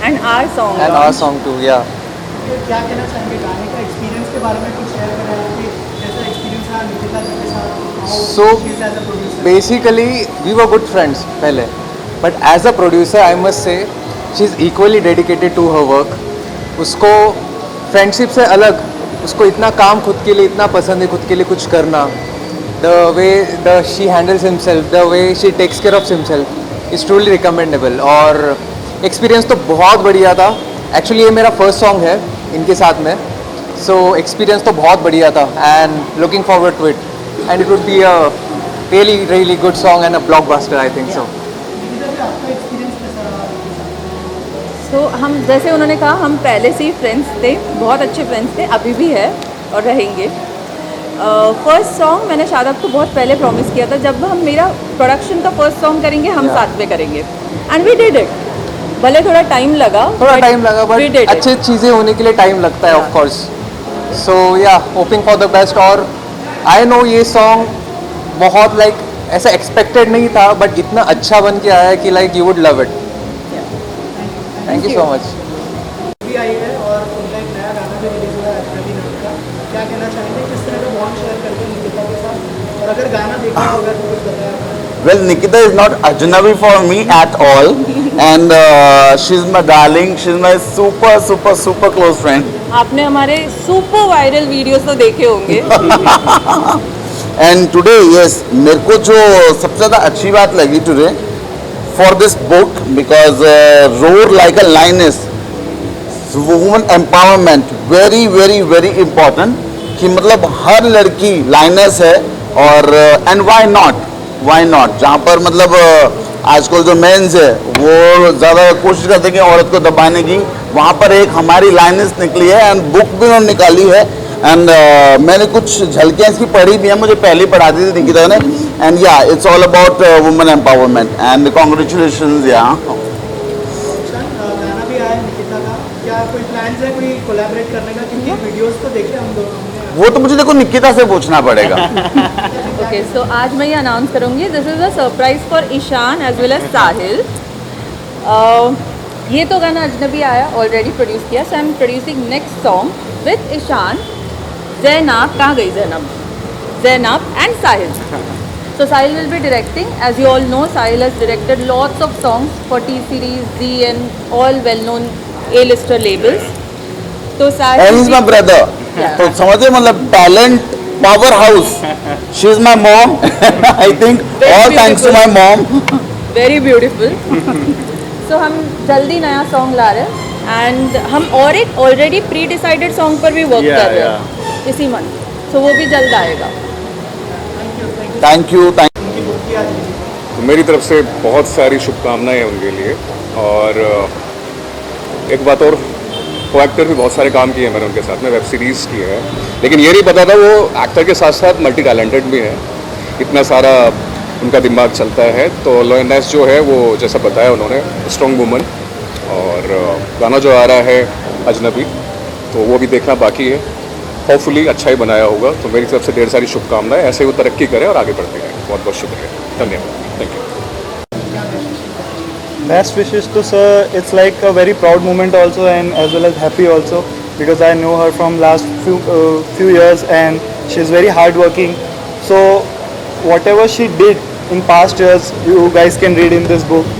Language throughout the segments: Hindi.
and our song and our launch. song too. Yeah. क्या कहना चाहेंगे गाने का एक्सपीरियंस के बारे में कुछ शेयर करें आपके कैसा एक्सपीरियंस रहा निकिता जी के साथ So she's as a producer basically, we were good friends पहले, but as a producer, I must say, she's equally dedicated to her work. उसको फ्रेंडशिप से अलग, उसको इतना काम खुद के लिए इतना पसंद है, खुद के लिए कुछ करना. The way she handles himself, the way she takes care of himself is truly recommendable. और एक्सपीरियंस तो बहुत बढ़िया था. एक्चुअली ये मेरा फर्स्ट सॉन्ग है इनके साथ में, सो एक्सपीरियंस तो बहुत बढ़िया था and looking forward to it and it would be a really really good song and a blockbuster I think so. Nikita ji आपका एक्सपीरियंस कैसा रहा उनके साथ? सो हम जैसे उन्होंने कहा हम पहले से ही फ्रेंड्स थे, बहुत अच्छे फ्रेंड्स थे, अभी भी है और रहेंगे. फर्स्ट सॉन्ग मैंने शादाब को बहुत पहले प्रॉमिस किया था, जब हम मेरा प्रोडक्शन का फर्स्ट सॉन्ग करेंगे हम साथ में करेंगे एंड वी डिड इट. भले थोड़ा टाइम लगा we did it. अच्छी चीज़ें होने के लिए टाइम लगता है ऑफ कोर्स. सो या होपिंग फॉर द बेस्ट. और आई नो ये सॉन्ग बहुत लाइक ऐसा एक्सपेक्टेड नहीं था, बट इतना अच्छा बन के आया है कि like you would love it. Thank you so much. भी आई है और उनका एक नया गाना भी रिलीज हुआ है अजनबी नाम का. क्या कहना चाहेंगे किस तरह का बॉन्ड शेयर करते हैं निकिता के साथ और अगर गाना देखा होगा तो कुछ बताया. Well, Nikita is not Ajnabi for me at all, and she's my darling. She's my super, super, super close friend. आपने हमारे सुपर वायरल वीडियोस तो देखे होंगे. And today, yes, मेरे को जो सबसे ज़्यादा अच्छी बात लगी today for this book because roar like a lioness, woman empowerment very, very, very important. कि मतलब हर लड़की लाइनस है और and why not जहाँ पर मतलब आजकल जो मेंस है वो ज़्यादा कोशिश करते हैं कि औरत को दबाने की, वहाँ पर एक हमारी लाइनस निकली है एंड बुक भी उन्होंने निकाली है. एंड मैंने कुछ झलकियाँ इसकी पढ़ी भी हैं, मुझे पहले ही पढ़ा दी थी निकिता ने. एंड या it's all about women empowerment and congratulations. या गाना भी आया है निकिता का. क्या कोई प्लान्स है कोई कोलैबोरेट करने का क्योंकि वीडियोस तो देखे हम दोनों ने. वो तो मुझे देखो निकिता से पूछना पड़ेगा. ओके सो आज मैं ये अनाउंस करूँगी, this is a surprise for Ishan as well as Sahil. ये तो गाना अजनबी आया, ऑलरेडी प्रोड्यूस किया, so I am producing next song with Ishan. Zainab कहाँ गई Zainab and Sahil. So Sahil will be directing. As you all know, Sahil has directed lots of songs for T-Series, Z and all well-known A-lister labels. So Sahil. And he's my brother. Yeah. तो समझे मतलब talent powerhouse. She is my mom. I think all thanks to my mom. Very beautiful. So हम जल्दी नया सॉन्ग ला रहे हैं एंड हम और एक ऑलरेडी प्री डिसाइडेड सॉन्ग पर भी वर्क कर रहे हैं इसी मंथ. So वो भी जल्द आएगा. Thank you. उनकी बुक की आज release. तो मेरी तरफ से बहुत सारी शुभकामनाएं हैं उनके लिए. और एक बात और, को एक्टर भी बहुत सारे काम किए हैं मैंने उनके साथ में, वेब सीरीज़ की है, लेकिन ये नहीं पता था वो एक्टर के साथ साथ मल्टी टैलेंटेड भी हैं. इतना सारा उनका दिमाग चलता है. तो लॉयनेस जो है वो जैसा बताया उन्होंने, स्ट्रॉन्ग वुमन. और गाना जो आ रहा है अजनबी, तो वो भी देखना बाकी है. होपफुली अच्छा ही बनाया होगा. तो मेरी तरफ से ढेर सारी शुभकामनाएं. ऐसे ही वो तरक्की करें और आगे बढ़ते रहें. बहुत बहुत शुक्रिया. धन्यवाद. Thank you. Best wishes to sir. It's like a very proud moment also, and as well as happy also, because I know her from last few years, and she's very hardworking. So whatever she did in past years, you guys can read in this book.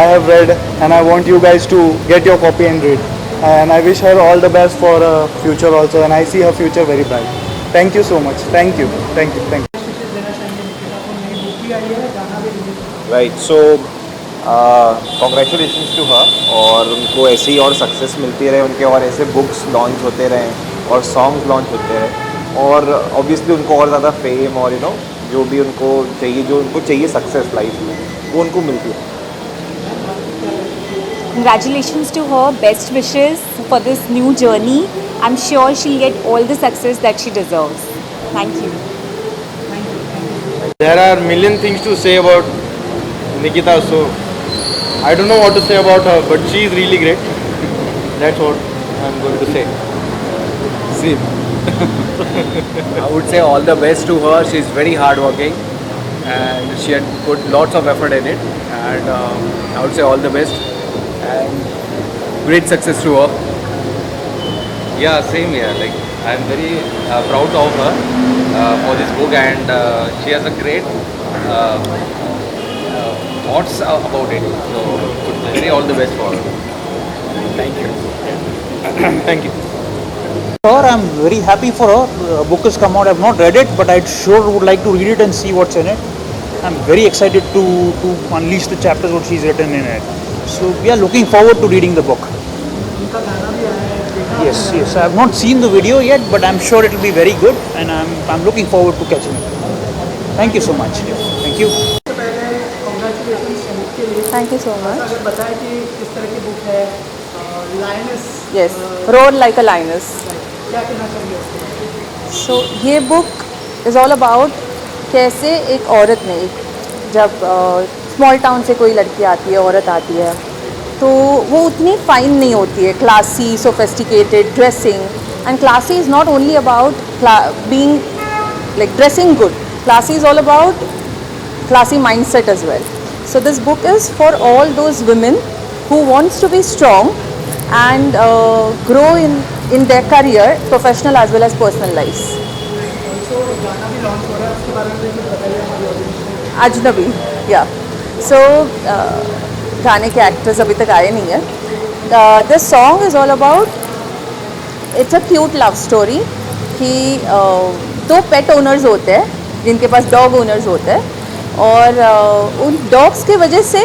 I have read, and I want you guys to get your copy and read. And I wish her all the best for her future also, and I see her future very bright. Thank you so much. Thank you. Thank you. Thank you. wishes देना चाहेंगे निकिता को. नई बुक भी आई है, गाना भी रिलीज हुआ है. Right. So congratulations to her. और उनको ऐसी ही और सक्सेस मिलती रहे उनके, और ऐसे बुक्स लॉन्च होते रहें और सॉन्ग्स लॉन्च होते रहें, और ऑब्वियसली उनको और ज़्यादा फेम और जो भी उनको चाहिए सक्सेस लाइफ में, वो उनको मिलती है. Congratulations to her, best wishes for this new journey. I'm sure she'll get all the success that she deserves. Thank you. There are million things to say about Nikita, so I don't know what to say about her, but she is really great. That's what I'm going to say. See, I would say all the best to her. She's very hardworking and she had put lots of effort in it. And I would say all the best. And great success to her. Yeah, same here. Like I'm very proud of her for this book, and she has a great thoughts about it. So, very all the best for her. Thank you. Her, I'm very happy for her. The book has come out. I've not read it, but I sure would like to read it and see what's in it. I'm very excited to unleash the chapters what she's written in it. So we are looking forward to reading the book. उनका गाना भी आया है, देखा Yes, yes. I have not seen the video yet, but I'm sure it will be very good, and I'm looking forward to catching it. Thank you so much. Thank you. सबसे पहले कॉन्ग्रेचुलेशन संगीत के लिए। Thank you so much. अगर बताएं कि किस तरह की बुक है, lioness, yes, roar like a lioness. क्या कहना चाहिए उसके? सो ये बुक इज़ ऑल अबाउट कैसे एक औरत ने, जब स्मॉल टाउन से कोई लड़की आती है, औरत आती है, तो वो उतनी फाइन नहीं होती है, classy, sophisticated dressing. And classy is not only about being like dressing good. Classy is all about classy mindset as well. So this book is for all those women who wants to be strong and grow in their career, professional as well as personal lives. Also गाना भी लॉन्च हो रहा है, उसके बारे में भी कुछ बताइए हमारी ऑडियंस को। अजनबी, या सो गाने के एक्टर्स अभी तक आए नहीं हैं। This song is all about, it's a cute love story कि दो पेट ओनर्स होते हैं जिनके पास डॉग ओनर्स होते हैं, और उन डॉग्स के वजह से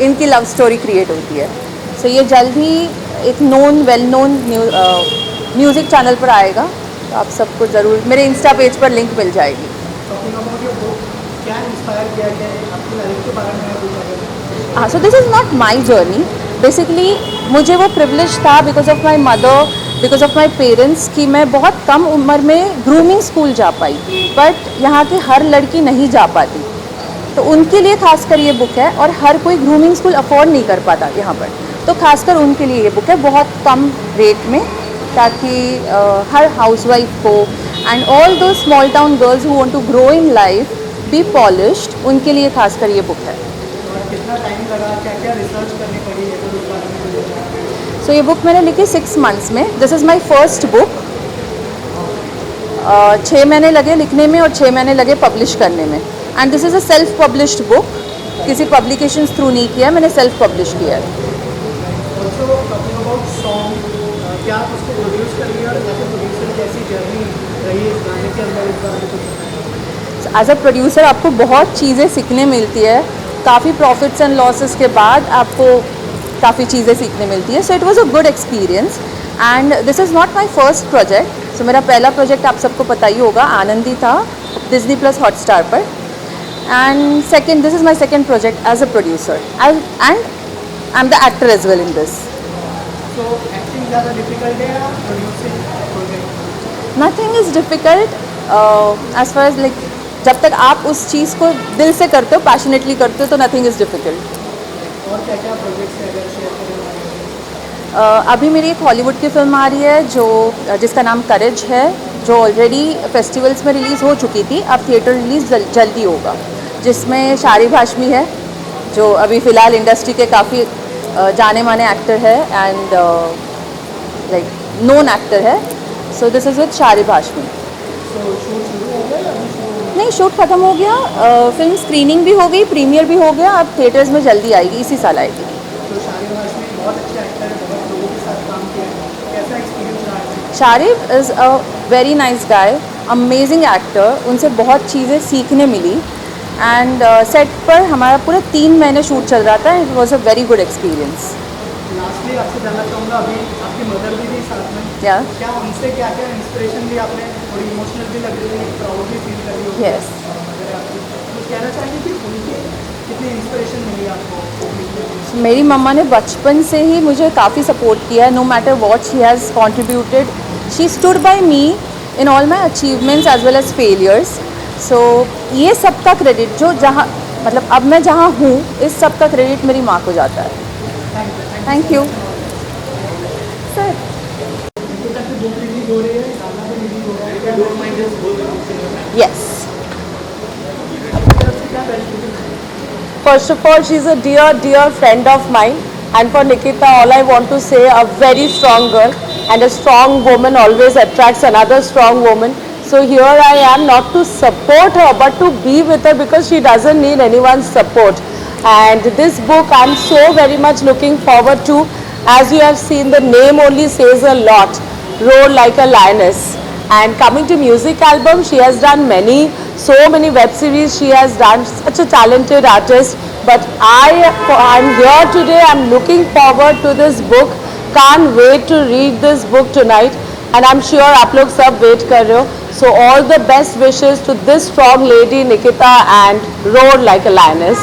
इनकी लव स्टोरी क्रिएट होती है। सो ये जल्द ही एक वेल नोन म्यूज़िक चैनल पर आएगा, तो आप सबको ज़रूर मेरे इंस्टा पेज पर लिंक मिल जाएगी। टॉकिंग अबाउट योर बुक, क्या इंस्पायर किया गया है आपकी लाइफ के बारे में कुछ अगर? हाँ, so this is not my journey. Basically मुझे वो प्रिविलेज था because of my mother, because of my parents, कि मैं बहुत कम उम्र में ग्रूमिंग स्कूल जा पाई, बट यहाँ की हर लड़की नहीं जा पाती, तो उनके लिए खासकर ये बुक है। और हर कोई ग्रूमिंग स्कूल अफोर्ड नहीं कर पाता यहाँ पर, तो खासकर उनके लिए ये बुक है, बहुत कम रेट में, ताकि हर हाउसवाइफ को and all those small town girls who want to grow in life, be polished, उनके लिए खासकर ये बुक है। और कितना टाइम लगा, क्या क्या रिसर्च करनी पड़ी है तो उस बारे में मुझे बताइए। सो ये बुक मैंने लिखी 6 months में। This is my first book. 6 महीने लगे लिखने में और 6 महीने लगे पब्लिश करने में। And this is a self published book, किसी पब्लिकेशन थ्रू नहीं किया, मैंने सेल्फ पब्लिश किया है। ऑल्सो टॉकिंग अबाउट सॉन्ग, क्या आप उसको प्रोड्यूस करिए और एज ए प्रोड्यूसर कैसी जर्नी रही है इस गाने के अंदर, इस बारे में कुछ? एज अ प्रोड्यूसर आपको बहुत चीज़ें सीखने मिलती है, काफ़ी प्रॉफिट्स एंड लॉसेस के बाद आपको काफ़ी चीज़ें सीखने मिलती है। So it was a good experience and this is not my first project. So मेरा पहला प्रोजेक्ट आप सबको पता ही होगा, आनंदी था, डिज्नी प्लस हॉटस्टार पर। And second, this is my second project as a producer and I am the actor as well in this. So acting ज़्यादा डिफिकल्ट है या producing project? Nothing is difficult as far as like, जब तक आप उस चीज़ को दिल से करते हो, पैशनेटली करते हो, तो नथिंग इज़ डिफ़िकल्ट। और क्या क्या प्रोजेक्ट्स है अगर शेयर करें? अभी मेरी एक हॉलीवुड की फिल्म आ रही है जो जिसका नाम करेज है, जो ऑलरेडी फेस्टिवल्स में रिलीज़ हो चुकी थी, अब थिएटर रिलीज़ जल्दी होगा, जिसमें शारिब हाशमी है जो अभी फ़िलहाल इंडस्ट्री के काफ़ी जाने माने एक्टर है एंड लाइक नोन एक्टर है। So this is with Sharib Hashmi. So shoot शुरू हो गया या अभी शुरू हो? नहीं, शूट ख़त्म हो गया, फिल्म स्क्रीनिंग भी हो गई, प्रीमियर भी हो गया, अब थिएटर्स में जल्दी आएगी, इसी साल आएगी। तो शारिब हाशमी बहुत अच्छे एक्टर है, बहुत लोगों के साथ काम किया है, कैसा एक्सपीरियंस रहा है? Sharib is a very nice guy, amazing actor, उनसे बहुत चीज़ें सीखने मिली। एंड सेट पर हमारा पूरा 3 महीने शूट चल रहा था, it was a very good experience. Lastly आपसे जानना चाहूँगा, अभी आपकी मदर भी थी साथ में, या क्या उनसे क्या क्या इंस्पिरेशन ली आपने? थोड़ी इमोशनल भी लग रही है, प्राउड भी फील कर रही हो? Yes. अगर आपकी तो कहना चाहेंगे कि उनके कितनी इंस्पिरेशन मिली आपको? मेरी मम्मा ने बचपन से ही मुझे काफ़ी सपोर्ट किया है, no matter what she has contributed, she stood by me in all my achievements as well as failures. So ये सब का क्रेडिट जो जहाँ मतलब अब मैं जहाँ हूँ, इस सब का क्रेडिट मेरी माँ को जाता है। Thank you sir. तक बुक रिलीज हो रही है, गाना भी रिलीज हो रहा है, क्या don't mind this book? Yes, आपकी तरफ से क्या बेनिफिट है? first of all, she is a dear friend of mine And for Nikita, all I want to say, a very strong girl, and a strong woman always attracts another strong woman. So here I am, not to support her, but to be with her, because she doesn't need anyone's support. And this book I'm so very much looking forward to. As you have seen, the name only says a lot. Roar Like a Lioness. And coming to music album, she has done so many web series she has done, such a talented artist. But I'm here today, I'm looking forward to this book. Can't wait to read this book tonight. And I'm sure आप लोग सब wait कर रहे हो. So all the best wishes to this strong lady Nikita, and Roar Like a Lioness.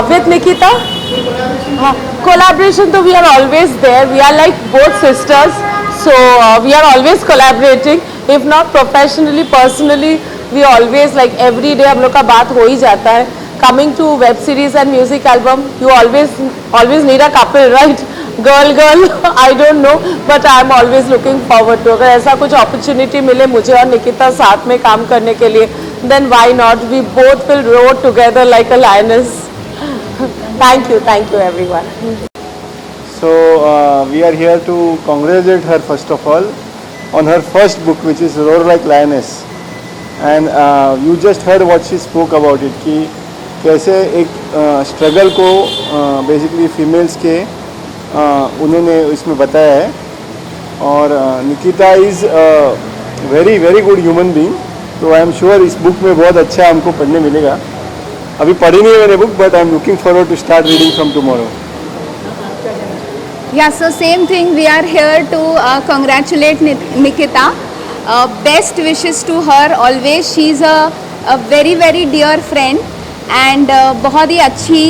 With Nikita? Collaboration, so we are always there. We are like both sisters. So we are always collaborating. If not professionally, personally, we always like every day हम लोग का बात हो ही जाता है. Coming to web series and music album, you always need a couple, right? Girl, I don't know, but I am always looking forward to. अगर ऐसा कुछ opportunity मिले मुझे और निकिता साथ में काम करने के लिए, then why not? We both will roar together like a lioness. Thank you everyone. So we are here to congratulate her first of all on her first book, which is Roar Like Lioness. And you just heard what she spoke about it, कि कैसे एक स्ट्रगल को बेसिकली फीमेल्स के उन्होंने इसमें बताया है. और Nikita is very very good human being. तो आई एम श्योर इस बुक में बहुत अच्छा हमको पढ़ने मिलेगा. अभी पढ़ी नहीं है मैंने book, but I am looking forward to start reading from tomorrow. Yeah, so same thing. We are here to congratulate Nikita. Best wishes to her always. She's a very very dear friend, and बहुत ही अच्छी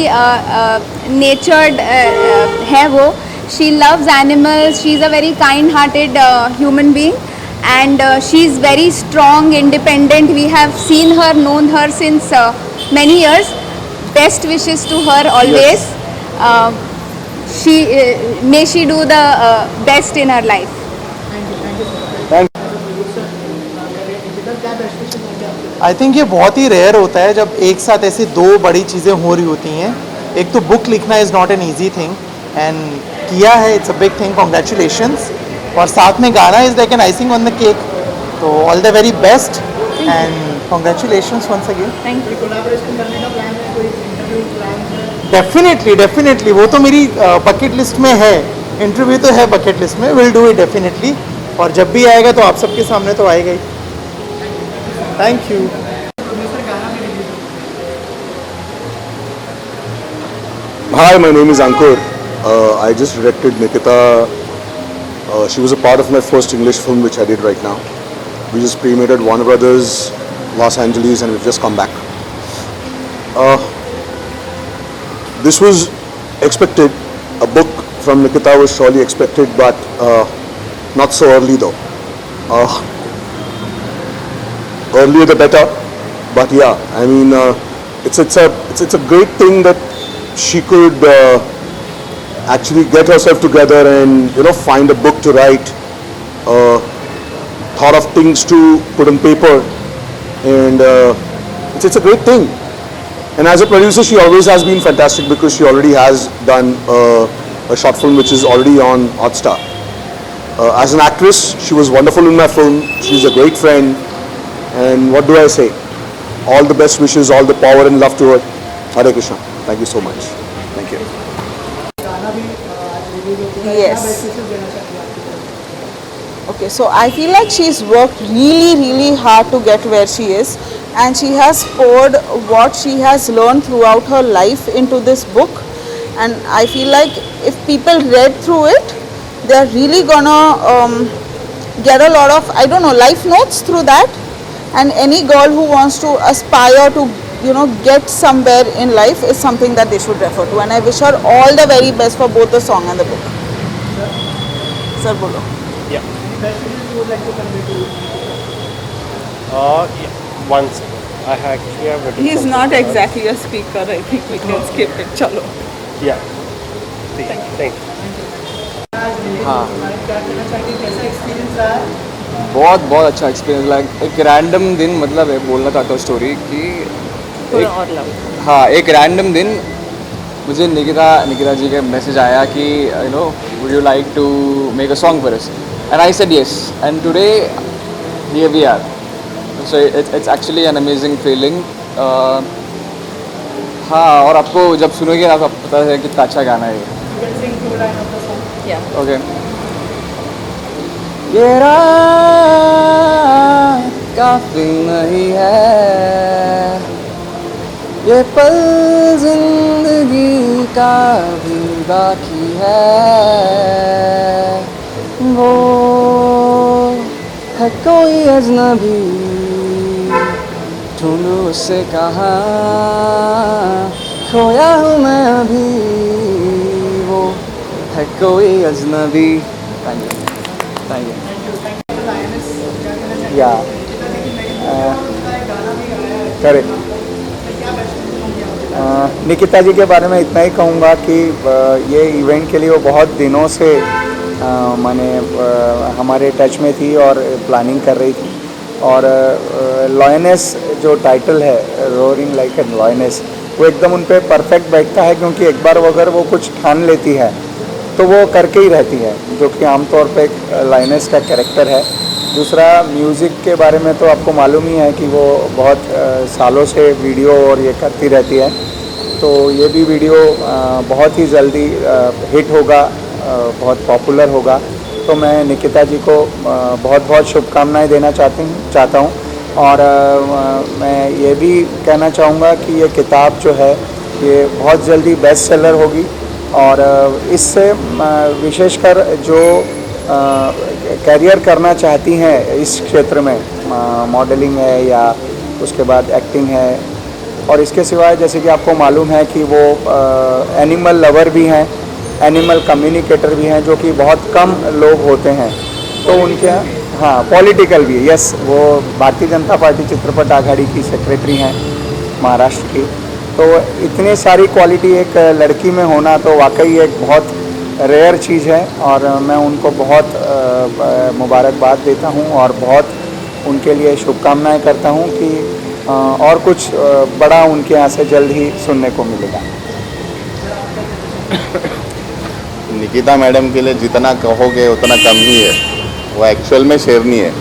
natured है वो. She loves animals. She's a very kind-hearted human being, and she's very strong, independent. We have seen her, known her since many years. Best wishes to her always. May she do the best in her life. I think ये बहुत ही रेयर होता है जब एक साथ ऐसी दो बड़ी चीज़ें हो रही होती हैं. एक तो बुक लिखना is not an easy thing, and किया है, it's a big thing. Congratulations. और साथ में गाना is like an icing on the cake. तो all the very best and congratulations once again. Thank you. Collaboration करने का प्लान है, कोई इंटरव्यू प्लान है? डेफिनेटली वो तो मेरी बकेट लिस्ट में है. इंटरव्यू तो है बकेट लिस्ट में. Will do it definitely. और जब भी आएगा तो आप सबके सामने तो आएगा ही. Thank you. Hi, my name is Ankur. I just directed Nikita. She was a part of my first English film, which I did right now. We just premiered at Warner Brothers, Los Angeles, and we've just come back. This was expected. A book from Nikita was surely expected, but not so early though. Earlier the better. But yeah, I mean, it's a great thing that she could actually get herself together and find a book to write, thought of things to put on paper, and it's a great thing. And as a producer, she always has been fantastic because she already has done a short film which is already on Hotstar. As an actress, she was wonderful in my film. She's a great friend, and what do I say? All the best wishes, all the power and love to her. Hare Krishna. Thank you so much. Thank you. Yes. Okay, so I feel like she's worked really hard to get where she is, and she has poured what she has learned throughout her life into this book. And I feel like if people read through it, they're really gonna get a lot of, I don't know, life notes through that. And any girl who wants to aspire to get somewhere in life is something that they should refer to. And I wish her all the very best for both the song and the book. Sir, bolo. Yeah. Once I actually have written. He is not exactly a speaker. I think we can skip it. Chalo. Yeah. Thank you. हाँ, क्या कहना चाहेंगे, कैसा एक्सपीरियंस रहा है? बहुत अच्छा एक्सपीरियंस. लाइक एक रैंडम दिन मतलब है, बोलना चाहता हूँ स्टोरी कि थोड़ा और लाओ. हाँ, एक रैंडम दिन मुझे निकिता जी का मैसेज आया कि you know would you like to make a song for us, and I said yes, and today here we are. So it's actually an amazing feeling. हाँ, और आपको जब सुनोगे आपको पता है कितना अच्छा गाना है ये. Yeah. ओके. ये रात काफी नहीं है, ये पल जिंदगी का भी बाकी है, वो है कोई अजनबी, ढूंढूं उससे कहाँ, खोया हूँ मैं अभी, वो है कोई अजनबी. Thank you. Thank you. या करेक्ट. निकिता जी के बारे में इतना ही कहूँगा कि ये इवेंट के लिए वो बहुत दिनों से माने हमारे टच में थी और प्लानिंग कर रही थी. और लॉयनेस जो टाइटल है, रोरिंग लाइक एन लॉयनेस, वो एकदम उन पे परफेक्ट बैठता है, क्योंकि एक बार वो अगर वो कुछ ठान लेती है तो वो करके ही रहती है, जो कि आमतौर पे एक लायनेस का कैरेक्टर है. दूसरा, म्यूज़िक के बारे में तो आपको मालूम ही है कि वो बहुत सालों से वीडियो और ये करती रहती है. तो ये भी वीडियो बहुत ही जल्दी हिट होगा, बहुत पॉपुलर होगा. तो मैं निकिता जी को बहुत बहुत शुभकामनाएं देना चाहता हूँ. और मैं ये भी कहना चाहूँगा कि ये किताब जो है ये बहुत जल्दी बेस्ट सेलर होगी. और इससे विशेषकर जो कैरियर करना चाहती हैं इस क्षेत्र में, मॉडलिंग है या उसके बाद एक्टिंग है, और इसके सिवाय जैसे कि आपको मालूम है कि वो एनिमल लवर भी हैं, एनिमल कम्युनिकेटर भी हैं, जो कि बहुत कम लोग होते हैं. तो उनके हाँ, पॉलिटिकल भी, यस, वो भारतीय जनता पार्टी चित्रपट आघाड़ी की सेक्रेटरी हैं महाराष्ट्र की. तो इतनी सारी क्वालिटी एक लड़की में होना तो वाकई एक बहुत रेयर चीज़ है. और मैं उनको बहुत मुबारकबाद देता हूँ और बहुत उनके लिए शुभकामनाएं करता हूँ कि और कुछ बड़ा उनके यहाँ से जल्द ही सुनने को मिलेगा. निकिता मैडम के लिए जितना कहोगे उतना कम ही है. वो एक्चुअल में शेरनी है.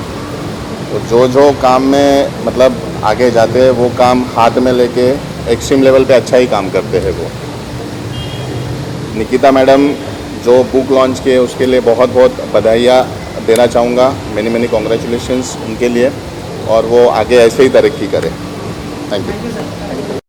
तो जो काम में मतलब आगे जाते हैं वो काम हाथ में लेके एक्सट्रीम लेवल पे अच्छा ही काम करते हैं वो. निकिता मैडम जो बुक लॉन्च किए उसके लिए बहुत बहुत बधाइयाँ देना चाहूँगा. मैनी कॉन्ग्रेचुलेशंस उनके लिए, और वो आगे ऐसे ही तरक्की करें. Thank you.